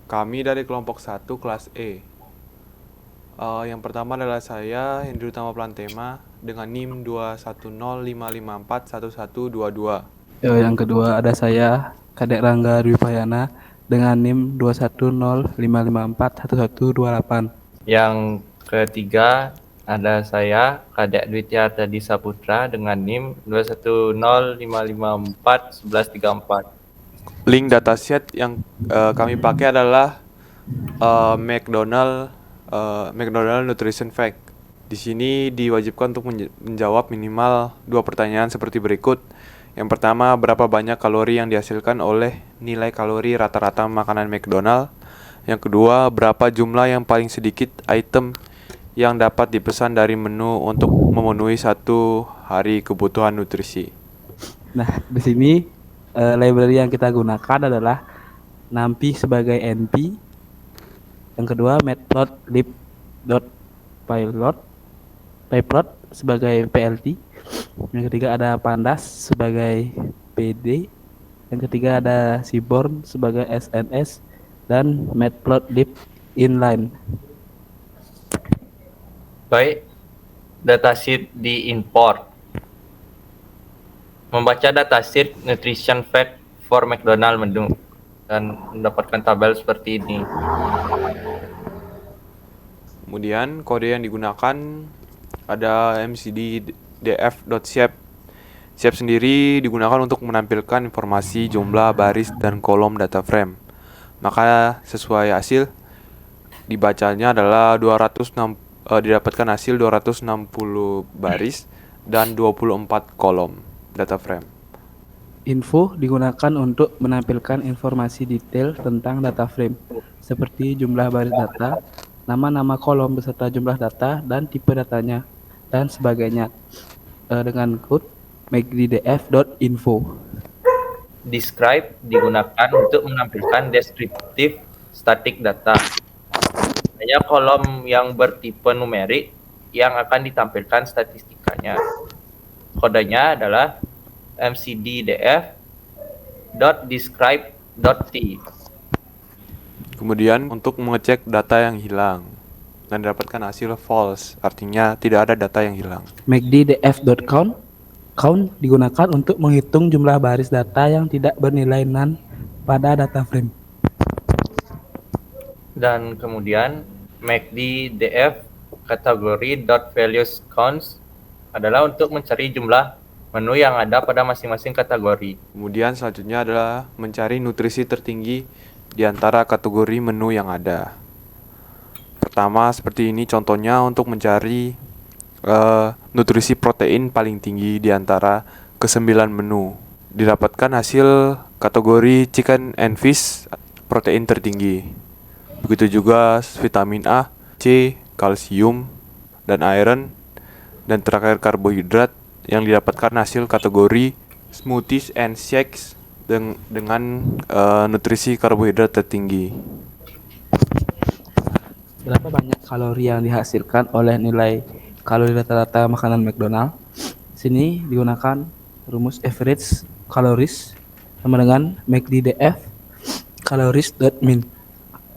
Kami dari kelompok 1 kelas E. Yang pertama adalah saya, Hendri Utama Plantema, dengan NIM 21055541122. Yang kedua ada saya, Kadek Rangga Dwi Payana dengan NIM 21055541128. Yang ketiga ada saya, Kadek Dwi Tadi Saputra dengan NIM 21055541134. Link dataset yang kami pakai adalah McDonald Nutrition Fact. Di sini diwajibkan untuk menjawab minimal 2 pertanyaan seperti berikut. Yang pertama, berapa banyak kalori yang dihasilkan oleh nilai kalori rata-rata makanan McDonald? Yang kedua, berapa jumlah yang paling sedikit item yang dapat dipesan dari menu untuk memenuhi 1 hari kebutuhan nutrisi? Nah, di sini library yang kita gunakan adalah NumPy sebagai NP. Yang kedua, matplotlib.pylot, pyplot sebagai PLT. Yang ketiga ada Pandas sebagai PD. Yang ketiga ada Seaborn sebagai SNS dan matplotlib inline. Baik, datasheet di import. Membaca datasheet Nutrition Fact for McDonald menu dan mendapatkan tabel seperti ini. Kemudian kode yang digunakan ada mcd.df.shape. Shape sendiri digunakan untuk menampilkan informasi jumlah baris dan kolom data frame. Maka sesuai hasil dibacanya adalah didapatkan hasil 260 baris dan 24 kolom data frame. Info digunakan untuk menampilkan informasi detail tentang data frame, seperti jumlah baris data, nama-nama kolom beserta jumlah data dan tipe datanya, dan sebagainya, dengan kode macddf.info. Describe digunakan untuk menampilkan deskriptif static data. Hanya kolom yang bertipe numerik yang akan ditampilkan statistikanya. Kodenya adalah mcddf.describe.t. Kemudian untuk mengecek data yang hilang dan dapatkan hasil false, artinya tidak ada data yang hilang. macddf.count digunakan untuk menghitung jumlah baris data yang tidak bernilai none pada data frame. Dan kemudian macddf kategori .values counts adalah untuk mencari jumlah menu yang ada pada masing-masing kategori. Kemudian selanjutnya adalah mencari nutrisi tertinggi di antara kategori menu yang ada. Pertama seperti ini contohnya untuk mencari nutrisi protein paling tinggi di antara ke-9 menu. Didapatkan hasil kategori chicken and fish protein tertinggi. Begitu juga vitamin A, C, kalsium, dan iron. Dan terakhir karbohidrat yang didapatkan hasil kategori smoothies and shakes dengan nutrisi karbohidrat tertinggi. Berapa banyak kalori yang dihasilkan oleh nilai kalori rata-rata makanan McDonald? Sini digunakan rumus average calories sama dengan macddf calories.min.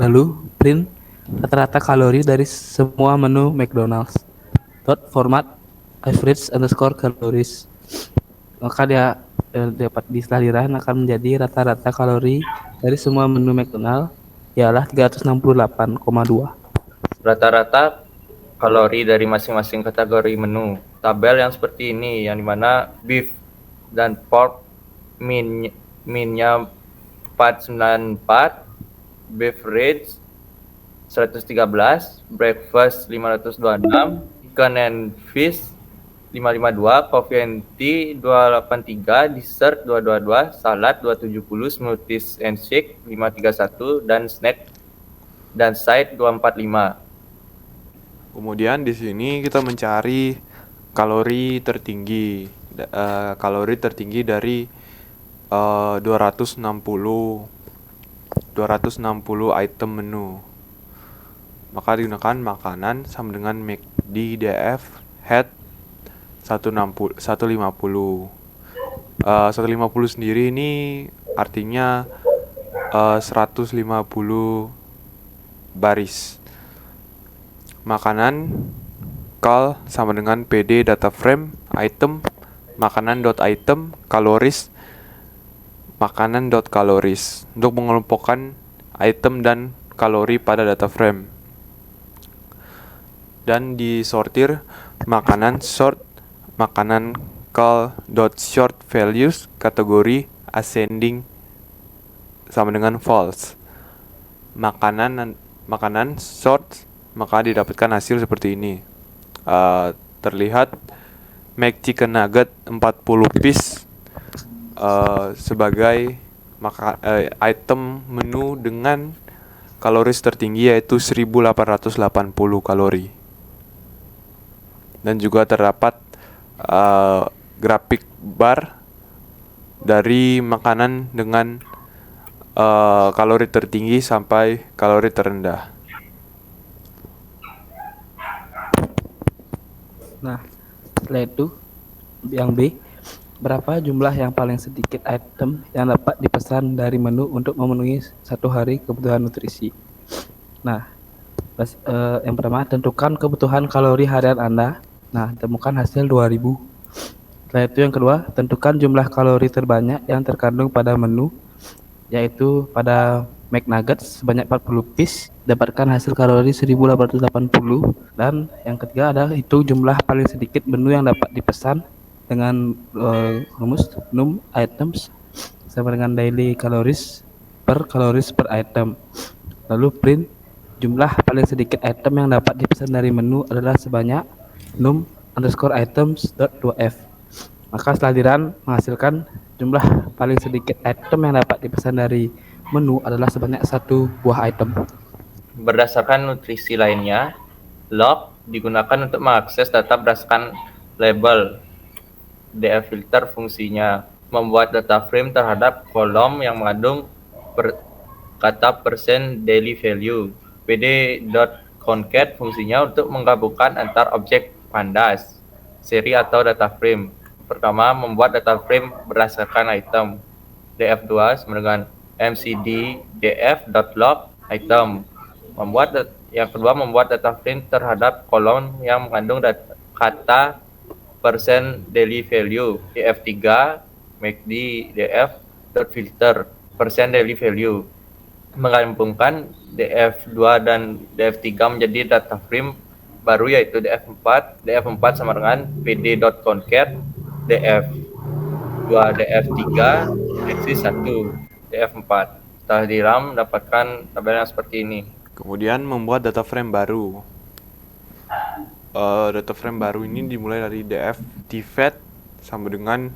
Lalu print rata-rata kalori dari semua menu McDonald's. Format average underscore calories. Maka dia dapat diselah akan menjadi rata-rata kalori dari semua menu McDonald ialah 368,2. Rata-rata kalori dari masing-masing kategori menu. Tabel yang seperti ini, yang dimana beef dan pork minnya 494, beverage 113, breakfast 526, chicken and fish 552, coffee and tea 283, dessert 222, salad 270, smoothies and shake 531, dan snack dan side 245. Kemudian di sini kita mencari kalori tertinggi dari 260 item menu. Maka digunakan makanan sama dengan macddf head 150. 150 sendiri ini artinya 150 baris. Makanan cal sama dengan pd data frame item makanan.item kaloris makanan.kaloris untuk mengelompokkan item dan kalori pada data frame. Dan disortir makanan sort makanan cal.sort values kategori ascending sama dengan false. Makanan sort maka didapatkan hasil seperti ini. Terlihat McChicken Nugget 40 piece sebagai item menu dengan kaloris tertinggi yaitu 1880 kalori. Dan juga terdapat grafik bar dari makanan dengan kalori tertinggi sampai kalori terendah. Nah, setelah itu yang B, berapa jumlah yang paling sedikit item yang dapat dipesan dari menu untuk memenuhi satu hari kebutuhan nutrisi. Nah, yang pertama, tentukan kebutuhan kalori harian Anda. Nah, temukan hasil 2000. Setelah itu yang kedua, tentukan jumlah kalori terbanyak yang terkandung pada menu, yaitu pada McNuggets sebanyak 40 piece, dapatkan hasil kalori 1880. Dan yang ketiga adalah hitung jumlah paling sedikit menu yang dapat dipesan dengan rumus num items sama dengan daily calories per item. Lalu print jumlah paling sedikit item yang dapat dipesan dari menu adalah sebanyak num_items.2f. Maka setelah dirun menghasilkan jumlah paling sedikit item yang dapat dipesan dari menu adalah sebanyak 1 buah item. Berdasarkan nutrisi lainnya, log digunakan untuk mengakses data berdasarkan label. DF filter fungsinya membuat data frame terhadap kolom yang mengandung kata persen daily value. pd.concat fungsinya untuk menggabungkan antar objek pandas, seri atau data frame. Pertama, membuat data frame berdasarkan item. df2 sama dengan mcd df.log item. Yang kedua, membuat data frame terhadap kolom yang mengandung kata persen daily value. df3 MACD df.filter persen daily value. Menggabungkan df2 dan df3 menjadi data frame baru yaitu df4. df4 sama dengan pd.concat df2 df3 eksis 1 df4. Setelah diram dapatkan tabel yang seperti ini. Kemudian membuat data frame baru. Data frame baru ini dimulai dari df dfat sama dengan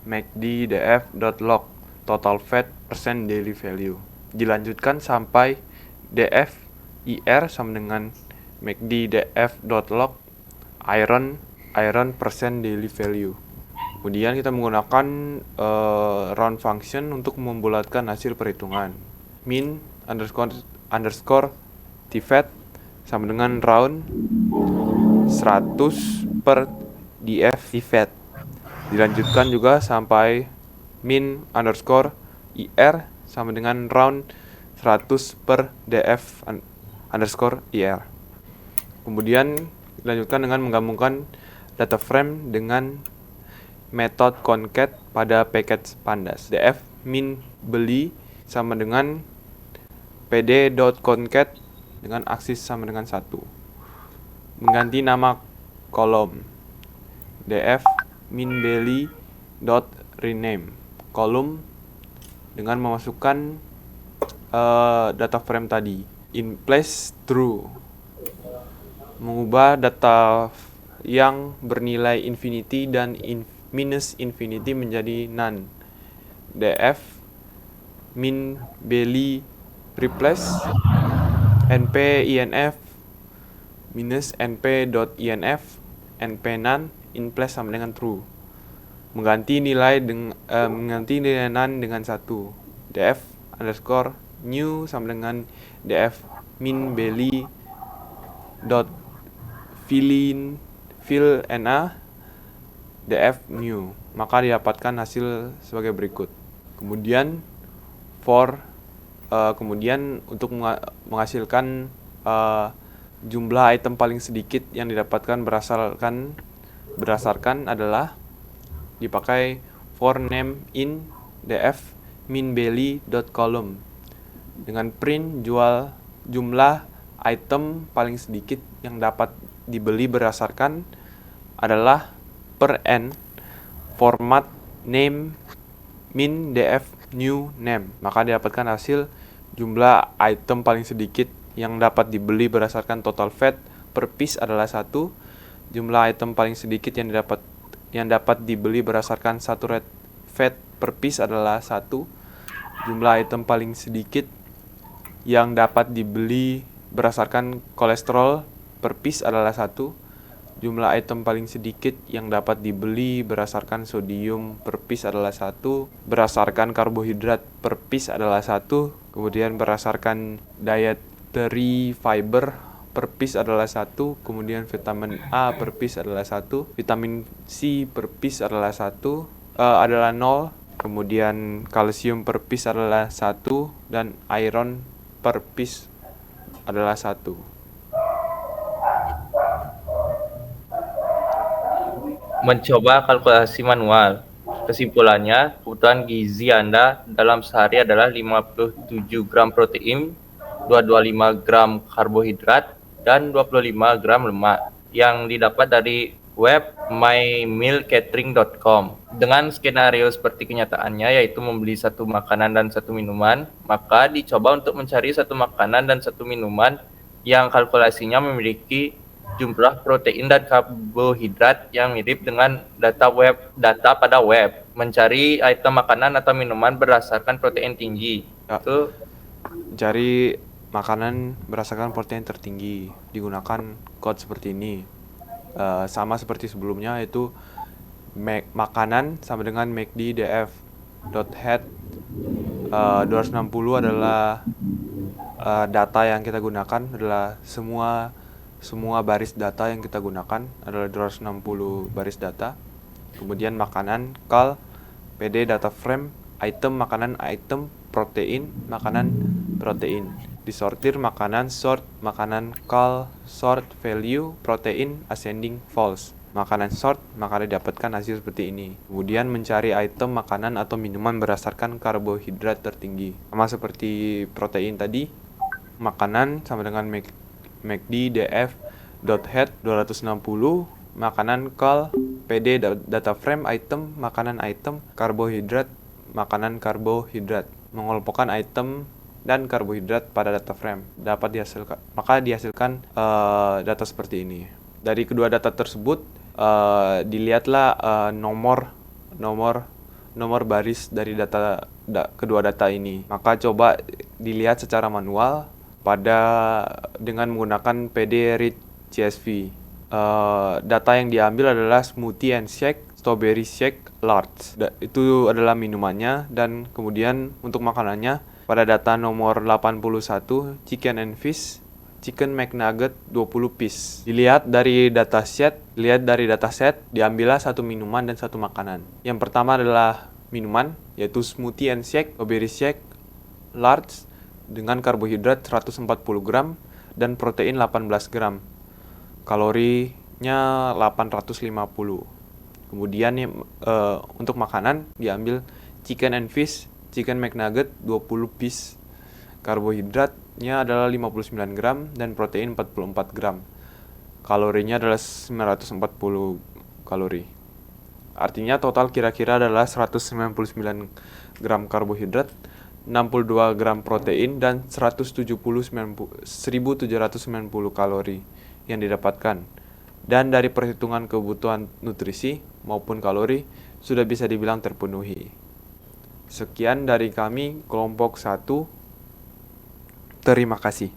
MACD df.log total fat percent daily value. Dilanjutkan sampai df ir sama dengan MACD df.log iron percent daily value. Kemudian kita menggunakan round function untuk membulatkan hasil perhitungan. Min underscore dfat sama dengan round 100 per df dfat. Dilanjutkan juga sampai min underscore ir sama dengan round 100 per df underscore ir. Kemudian dilanjutkan dengan menggabungkan data frame dengan metode concat pada package pandas. df min beli sama dengan pd.concat dengan aksis sama dengan 1. Mengganti nama kolom. df min beli dot rename kolom dengan memasukkan data frame tadi. In place true. Mengubah data yang bernilai infinity dan minus infinity menjadi none. df min beli replace np-inf minus np.inf np none in place sama dengan true. Mengganti nilai none dengan 1. df underscore new sama dengan df min beli dot fill na df new. Maka didapatkan hasil sebagai berikut. Kemudian kemudian untuk menghasilkan jumlah item paling sedikit yang didapatkan berdasarkan adalah dipakai for name in df min belly dot column dengan print jumlah item paling sedikit yang dapat dibeli berdasarkan adalah per n format name min df new name, maka didapatkan hasil jumlah item paling sedikit yang dapat dibeli berdasarkan total fat per piece adalah 1. Jumlah item paling sedikit yang dapat dibeli berdasarkan satu rate fat per piece adalah 1. Jumlah item paling sedikit yang dapat dibeli berdasarkan kolesterol per piece adalah 1. Jumlah item paling sedikit yang dapat dibeli berdasarkan sodium per piece adalah 1. Berdasarkan karbohidrat per piece adalah 1. Kemudian berdasarkan dietary fiber per piece adalah 1. Kemudian vitamin A per piece adalah 1. Vitamin C per piece adalah 0. Kemudian kalsium per piece adalah 1. Dan iron per piece adalah 1. Mencoba kalkulasi manual. Kesimpulannya, kebutuhan gizi Anda dalam sehari adalah 57 gram protein, 225 gram karbohidrat, dan 25 gram lemak yang didapat dari web mymealcatering.com. Dengan skenario seperti kenyataannya, yaitu membeli satu makanan dan satu minuman, maka dicoba untuk mencari satu makanan dan satu minuman yang kalkulasinya memiliki jumlah protein dan karbohidrat yang mirip dengan data pada web. Mencari item makanan atau minuman berdasarkan protein tinggi. Ya. Itu Cari makanan berdasarkan protein tertinggi, digunakan code seperti ini. Sama seperti sebelumnya, yaitu makanan sama dengan MACD df .head 260 adalah data yang kita gunakan, adalah semua baris data yang kita gunakan adalah 260 baris data. Kemudian makanan, call, PD, data frame, item, makanan, item, protein, makanan, protein. Disortir makanan, sort, makanan, call, sort, value, protein, ascending, false. Makanan sort, maka didapatkan hasil seperti ini. Kemudian mencari item, makanan, atau minuman berdasarkan karbohidrat tertinggi. Sama seperti protein tadi, makanan sama dengan MACD df .head 260, makanan, call, PD, data frame, item, makanan, item, karbohidrat, makanan, karbohidrat. Mengelompokkan item dan karbohidrat pada data frame dihasilkan data seperti ini. Dari kedua data tersebut dilihatlah nomor baris dari kedua data ini. Maka coba dilihat secara manual dengan menggunakan PD read CSV. Data yang diambil adalah smoothie and shake, strawberry shake, large. Itu adalah minumannya, dan kemudian untuk makanannya pada data nomor 81 chicken and fish, chicken McNugget 20 piece. Dilihat dari dataset diambillah satu minuman dan satu makanan. Yang pertama adalah minuman, yaitu smoothie and shake, strawberry shake, large, dengan karbohidrat 140 gram dan protein 18 gram. Kalorinya 850. Kemudian untuk makanan diambil chicken and fish, chicken McNugget 20 piece. Karbohidratnya adalah 59 gram dan protein 44 gram. Kalorinya adalah 940 kalori. Artinya total kira-kira adalah 199 gram karbohidrat, 62 gram protein, dan 1790 kalori yang didapatkan. Dan dari perhitungan kebutuhan nutrisi maupun kalori sudah bisa dibilang terpenuhi. Sekian dari kami kelompok 1. Terima kasih.